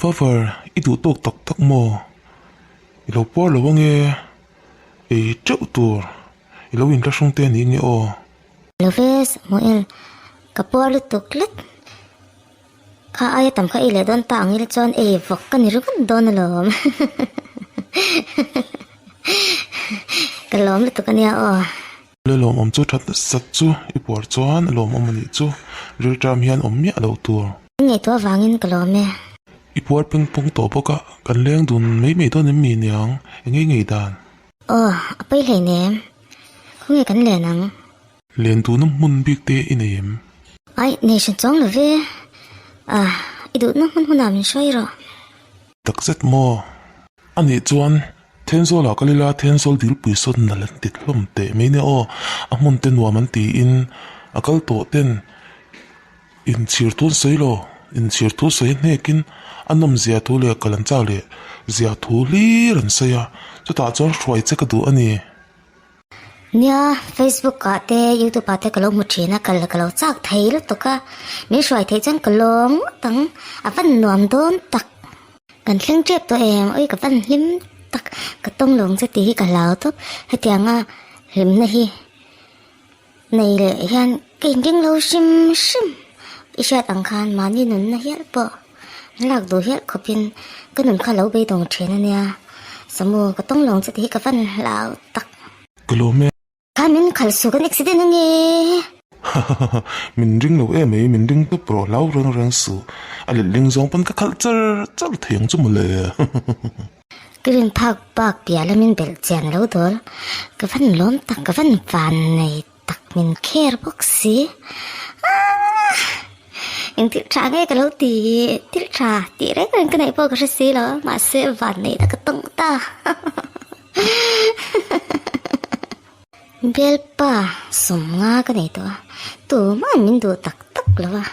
vợ vợ ít đủ tục tắc tắc mò lâu bỏ lâu nghe ấy chỗ tuổi lâu in ra sông tên ý nghe ô lâu về mỗi cái bỏ lúc tục lếtข้าไอ้ตำข้าอีเล่โดนต่างอีเล่จอนฟกกันนี่รู้กันโดนล้มกันล้มเลยตัวกันเนี่ยอ๋อเลยล้มอมจู่ทัดสัดจู่อีปวดจวนล้มอมมันนี่จู่เรื่องจำเฮียนอมเมียเราตัวไงตัววางเงินกันล้มเนี่ยอีปวดเพิ่งปุ่งโตปกะกันเลี้ยงดุนไม่ตัวนี้มีเนียงยังไงด่านไปเลยเนี่ยเขาไงกันเลยนังเลี้ยงดูน้ำมันบิ๊กเตะอินเอ็มไอ้เนี่ยฉันจ้องเลยเว้อีดูน้ำมันหัวหน้ามันช่วยหรอตักเสร็จมออันนี้จวนเทนโซลาก็เลยละเทนโซลดิลปุยสดนั่นแหละติดลมเตะไม่เนี่ยอ่ะมันเต้นว่ามันตีอินอ่ะก็โตเต้นอินชีร์ทุนใส่โลอินชีร์ทุนใส่เนี่ยกินอันนั้นเสียทุเรียกลันเจ้าเลยเสียทุเรียนเสียจะตัดจนช่วยเจ๊ก็ดูอันนี้เนี่ย Facebook ก็เตะ YouTube ก็เตะก็ลงมือถือนะกันแล้วก็เราจากไทยแล้วตัวก็ไม่ช่วยไทยจนก็ลงตั้งวันนวมโดนตักกันเครื่องเจ็บตัวเองกับวันลิ้มตักก็ต้องลงสติกับเราทุกให้เตียงลิ้มในเลยยันกินยิ่งเราชิมอีชาตังคารมานี่นุ่นนะเหี้ยปะหลักดูเหี้ยเขาเป็นก็นุ่นข้าเราไปตรงเทนเนี่ยสมมุติก็ต้องลงสติกับวันเราตักกลัวแม่ข้ามินขัดสู้กันอุบิเหตุนั่นเองมินริงเราไม่มินริงตัวโปรเล่าเรื่องสู้อะไรลิงซองเป็นก็ขัดจะเถียงจุ่มเลยกลิ่นผักปากเปียแล้วมินเบลเจียนแล้วตัวก็ฟันล้มตักก็ฟันฟันในตักมินแค่บ็อกซี่ยังติดชาไงกันแล้วติดชาตีได้กันไหนพอก็จะซีแล้วมาเซฟันในตักก็ต้องตาเบลป้าสมงากันไหนตัวมันมินดูตักแล้ววะ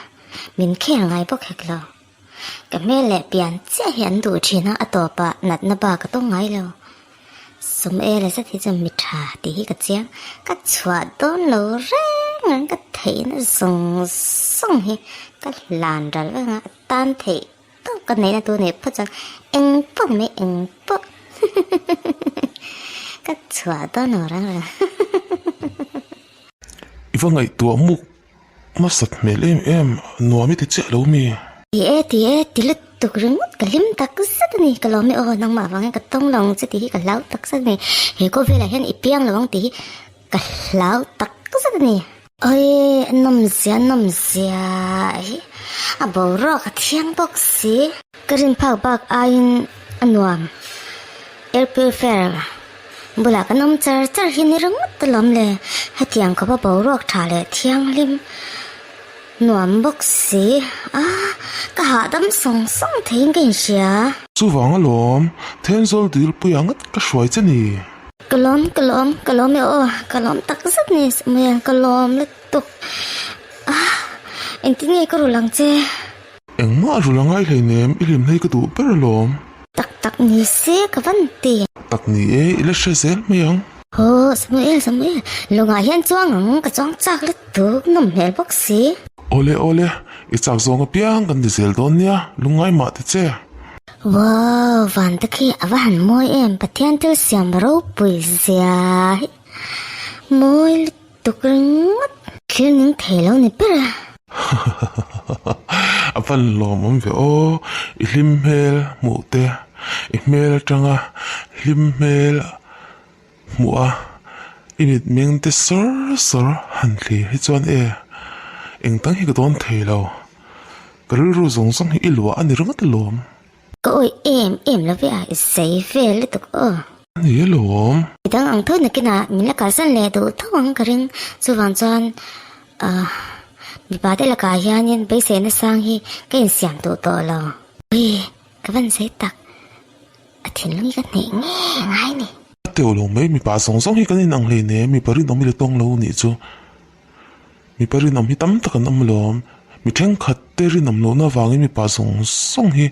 มินแค่ไงพวกแขกเรากับแม่แหละเปลี่ยนเสียเห็นดูชีนะตัวปะนัดนบาก็ต้องไงแล้วสมเลยสักทีจะมิถาตีกับเจียงก็ชวดโดนเราแรงงั้นก็เทน่ะส่งให้ก็ลานดันว่างั้นตันเทตัวกันไหนนะตัวไหนพอจังเอ็งปุ๊บไม่เอ็งปุ๊บก็ชวดโดนเราแรงเลยอีว่าไงตัวมุกมาสัตว์เมลเอ็มนัวไม่ติดเจ้าเรามีทีละตุกรึงก็ลิ้มตักสักนี่ก็ลองไม่น้องมาฟังก็ต้องลองสักทีก็เล่าตักสักนี่เฮ้ก็เวลาเห็นอีเปียงระวังทีก็เล่าตักสักนี่น้ำเสียบ่รอก็เที่ยงบอกสิกรินผักบักอายินนวมEp-4บุลาก็น้ำจ่าหินรึงตลอดเลยให้เที่ยงก็บ่รอทาเลยเที่ยงลิ้มนวมบอกสิก็หาดำส่งทิ้งกันเสียจู่ฟังอารมณ์เทนโซลดิลปุยงัดก็ช่วยจะนี่กลมไม่กลมตักสักนิดเมื่อกลมเลยตุกเอ็งที่ไงก็รู้หลังเจเอ็งมารู้หลังไงเลยเนี่ยอิลิมให้ก็ดูเปรลมตักนี่เสียกับวันตีตักนี่อิเลชเซลไม่ยังสมัยลงอาเฮียนจ้วงก็จ้องจากเลยตุกน้ำเหลวบอกสิโอเลอีจากซองกับเปียงกันดิเซลตอนเนี้ยลุงไงมาติเจ้ว้าววันตะกี้อาวันมวยปะเทียนที่เสียมรูปุยเสียมวยตุกรึงคืนนึงเทแล้วนี่เปล่าอาวันลมมันเวอิลิมเมลมูเตอิเมลจังลิมเมลมัวอิมิดเมียงเตสร์หันลีให้จวนเอ็งตั้งให้กระโดนเทแล้วกระรู้ส่งให้อิลวะอันนี้รังตลมก็เอ็มแล้วเว้ยเซฟเลยตุกนี่ลมตั้งอังทุนนักกินมีละกาสันเลดูทั้งวันกระริงสุวรรณจันมีบาดละกายานินไปเสนสังฮีก็ยังเสียงตัวเรากับวันเสตักอาทิตย์ลุยกันเนี่ยง่ายนี่เดี๋ยวลงไม่มีป่าส่งให้กันในนังเลยเนี่ยมีปริน้องมีเลยต้องเรานี่จูมีปริน้องมีตั้มตะกันน้ำลมมีแท่งขัดเตริน้ำลมน่าฟังมีป่าส่งให้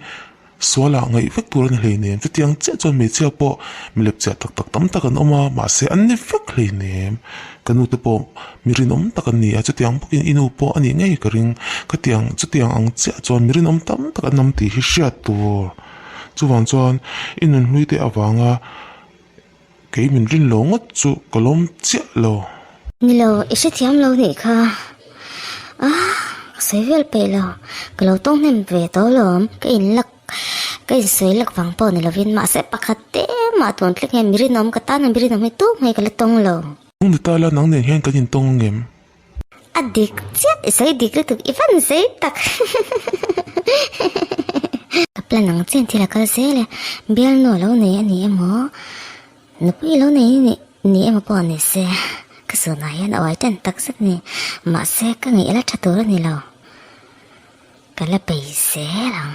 xóa là ngay phép tu lên lấy niệm, cho tiếng chết cho mấy chiếc bộ, mình lập chết tắc tắc tắm tắc anh oma mà sẽ anh phép lấy niệm, cái nụ tập bộ, mình rin tắc anh nia, cho tiếng bốc in inu bộ anh ngay cái ring, cái tiếng cho tiếng anh chết cho mình rin tắm tắc anh nằm tì hi chết tu, cho văn cho inun lui để avanga, cái mình rin lâu ngất cho cái lom chết lo. Nilo ít thiam lâu nè kha. Sấy về bể lo, cái lâu tông nem về đó lom, cái in lắc, cái sấy lắc vàng po này là viên mà sẽ bắt hạt té mà tuần lắc nghe mirin nom cái tan mirin nom hay tốt hay cái lắc tông lo. Không được ta là nắng nền hen cái nhìn tông em. Adik, chết sấy dik itu ivan sấy tak. Kaplan nang chen thì là cái sấy là biar nó lâu này anh em hả? Nó bị lâu này ni em po này sẽ. Cái số này nó ở trên tắc sắc này mà sẽ có nghĩa là chặt tối này lo cái là bị xé lòng